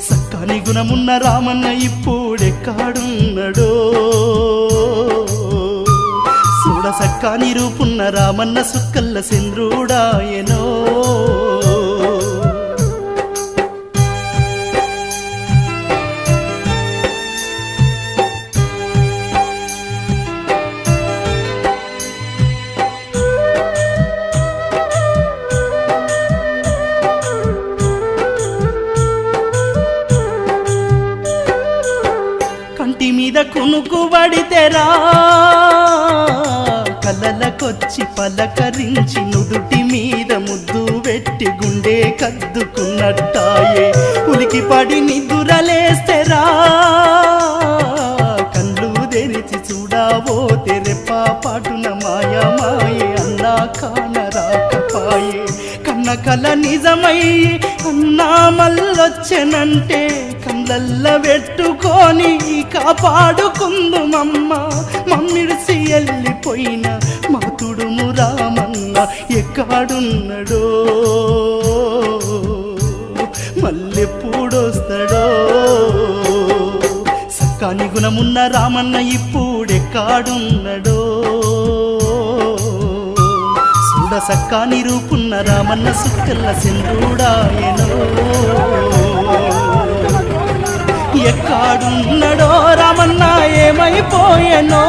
సక్కని గుణమున్న రామన్న ఇప్పుడెక్కాడున్నడో చూడ సక్కని రూపున్న రామన్న సుక్కల్ల చంద్రుడాయనో కంటి మీద కునుకు పడితేరా కళ్ళలకొచ్చి పలకరించి నుదుటి మీద ముద్దు పెట్టి గుండె కద్దుకున్నట్టాయే ఉలికి పడి నిద్దురలేస్తేరా కళ్ళు తెరిచి చూడాబోతే రెప్ప పాటున మాయా మాయే అన్నా కాన రాకపాయే కన్న కల నిజమై అన్నా మల్లొచ్చెనంటే కళ్ళల్ల పెట్టుకొని కాపాడుకుందుమమ్మ మమ్మిడిసి వెళ్ళిపోయిన మాతుడుము రామన్న ఎక్కడున్నడో మళ్ళెప్పుడొస్తాడో సక్కాని గుణమున్న రామన్న ఇప్పుడెక్కడున్నడో చూడ సక్కాని రూపున్న రామన్న సుక్కల్ల చంద్రుడాయనో ఎక్కడున్నడో రామన్న ఏమైపోయెనో